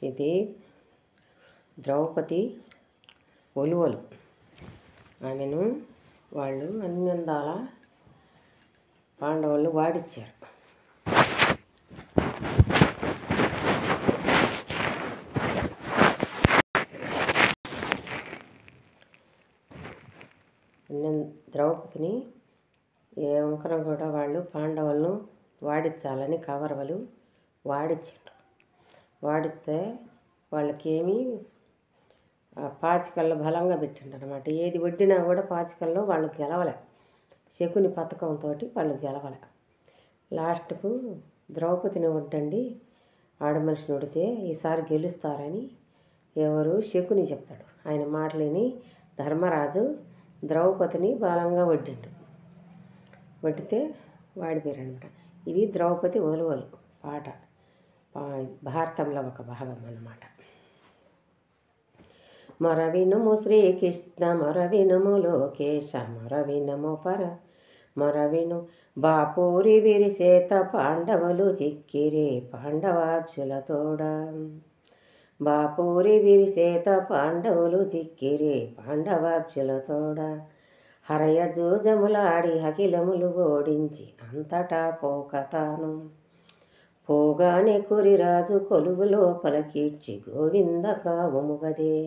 ఇది ద్రౌపది ఒలువలు. ఆమెను వాళ్ళు అన్ని అందాల పాండవులు వాడిచ్చారు. ద్రౌపదిని ఏ వంకరం కూడా వాళ్ళు పాండవులను వాడించాలని కౌరవులు వాడిచ్చారు. వాడిస్తే వాళ్ళకేమీ పాచికల్లో బలంగా పెట్టిండు అనమాట. ఏది వడ్డినా కూడా పాచికల్లో వాళ్ళు గెలవలే. శకుని పథకంతో వాళ్ళు గెలవలే. లాస్ట్కు ద్రౌపదిని వడ్డండి ఆడమనిషిని ఉడితే ఈసారి గెలుస్తారని శకుని చెప్తాడు. ఆయన మాటలేని ధర్మరాజు ద్రౌపదిని బలంగా వడ్డిండు. వడ్డితే వాడిపోయారనమాట. ఇది ద్రౌపది ఒలువలు పాట, భారతంలో ఒక భాగం అన్నమాట. మరవినుము శ్రీకృష్ణ మరవినుము లోకేశ మరవినుము మరవిను బాపూరి విరిసేత పాండవులు చిక్కిరే పాండవాక్షులతోడ. బాపూరి విరిసేత పాండవులు చిక్కిరే పాండవాక్షులతోడ. హరయ జూజములాడి అఖిలములు ఓడించి అంతటా పోకతాను. పోగానే కురిరాజు కొలువులో పలకీడ్చి గోవింద కావుముగదే.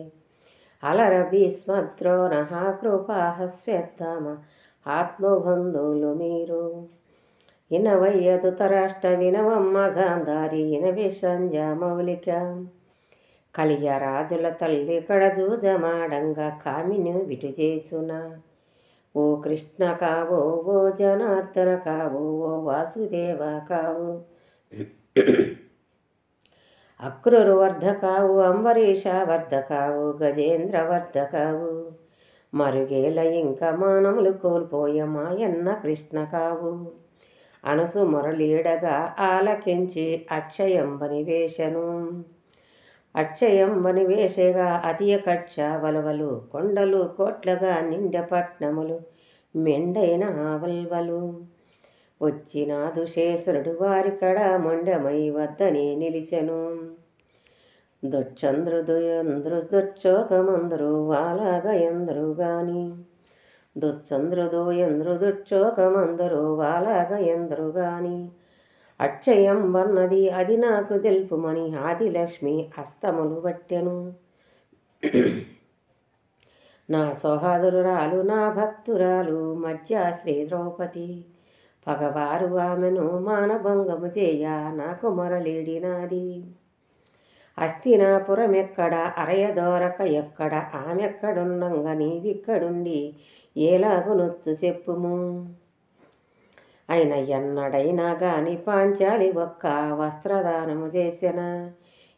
అలర భీష్మద్రోణ కృపాహస్వేద్దామ ఆత్మబంధువులు మీరు. ఇనవయ్యదు తరాష్ట వినవమ్మ గాంధారి ఇనవే సంజామౌలిక. కలియ రాజుల తల్లి కడజూజమాడంగా కామిని విటు చేసున. ఓ కృష్ణ కావు ఓ జనార్దన కావు ఓ వాసుదేవ కావు. అక్రూరు వర్ధ కావు అంబరీష వర్ధ కావు గజేంద్ర వర్ధ కావు. మరుగేల ఇంక మానములు కోల్పోయ మాయన్న కృష్ణ కావు. అనసు మొరలీడగా ఆలకించి అక్షయంబని వేషను. అక్షయంబని వేషగా అతియ కక్ష వలవలు కొండలు కోట్లగా నిండె పట్నములు మెండైన ఆవల్వలు. వచ్చినాదు శేషనుడు వారికడ మొండెమై వద్దనే నిలిచెను. దుశ్చంద్రుడు దుశ్చోకమందరు వాలాగా ఎందరు గాని. దుశ్చంద్రుడు ఎంద్రు దుశ్చోకమందరు వాలాగా ఎందరు గాని. అక్షయం వన్నది అది నాకు తెలుపుమని ఆదిలక్ష్మి అస్తములు పట్టెను. నా సోహాదురాలు నా భక్తురాలు మధ్య శ్రీ ద్రౌపది. పగవారు ఆమెను మానభంగము చేయ నాకు మొరలీడినాది. హస్తినాపురమెక్కడ అరయదోరక ఎక్కడ ఆమెక్కడున్నంగా నీవిక్కడుండి ఏలాగునొచ్చు చెప్పుము. అయిన ఎన్నడైనా గాని పాంచాలి ఒక్క వస్త్రదానము చేసిన.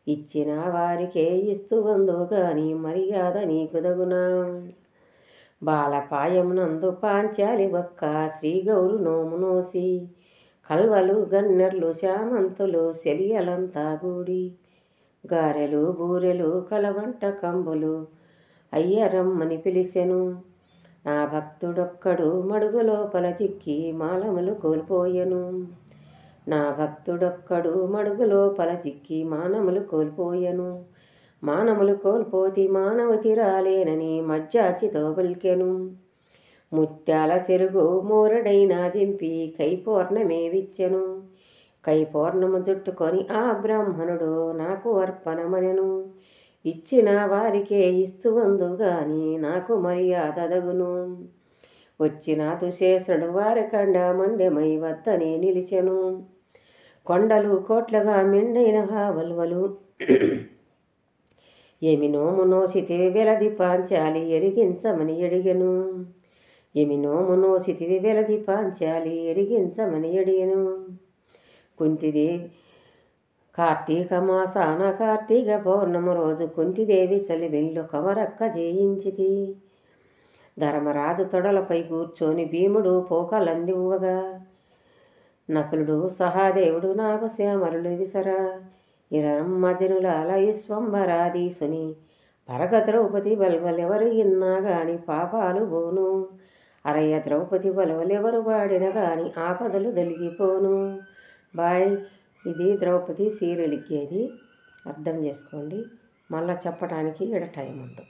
ఇచ్చిన వారికే ఇస్తూ వందు గాని మర్యాద నీకు దగునా. బాలపాయమునందు పాంచాలి ఒక్క శ్రీగౌరు నోము నోసి. కల్వలు గన్నెర్లు శామంతులు సెలియలంతా గూడి. గారెలు బూరెలు కలవంట కంబులు అయ్యరమ్మని పిలిచెను. నా భక్తుడొక్కడు మడుగు లోపల చిక్కి మానములు కోల్పోయెను. నా భక్తుడొక్కడు మడుగు లోపల చిక్కి మానములు కోల్పోయెను. మానములు కోల్పోతి మానవతి రాలేనని మజ్జాచితో పలికెను. ముత్యాల చెరుగు మూరడైనా దింపి కైపూర్ణమే విచ్చెను. కైపూర్ణము జుట్టుకొని ఆ బ్రాహ్మణుడు నాకు అర్పణమనెను. ఇచ్చిన వారికే ఇస్తూ వందు గాని నాకు మర్యాద దగును. వచ్చినాదు శేషుడు వారికండ మండెమై వద్దనే నిలిచెను. కొండలు కోట్లగా మెండైన హావల్వలు. ఏమి నోము నోసితివి వెలది పాంచాలి ఎరిగించమని అడిగెను. ఏమి నోము నోసితివి వెలది పాంచాలి ఎరిగించమని అడిగెను. కుంతిదేవి కార్తీక మాసాన కార్తీక పౌర్ణమి రోజు కుంతిదేవి సలివెల్లు కవరక్క జయించితి. ధర్మరాజు తొడలపై కూర్చొని భీముడు పోకలందివ్వగా నకులుడు సహాదేవుడు నాకు శ్యామరులు విసరా. ఇరమ్మ జనులాల ఈశ్వంబరాధీసుని పరగ ద్రౌపది వల్వలెవరు ఇన్నా గాని పాపాలు పోను. అరయ్య ద్రౌపది వల్వలెవరు వాడిన గాని ఆపదలు దొలిగిపోను. బాయ్. ఇది ద్రౌపది సీరియల్ ఎక్కేది. అర్థం చేసుకోండి. మళ్ళీ చెప్పడానికి ఇక్కడ టైం ఉంది.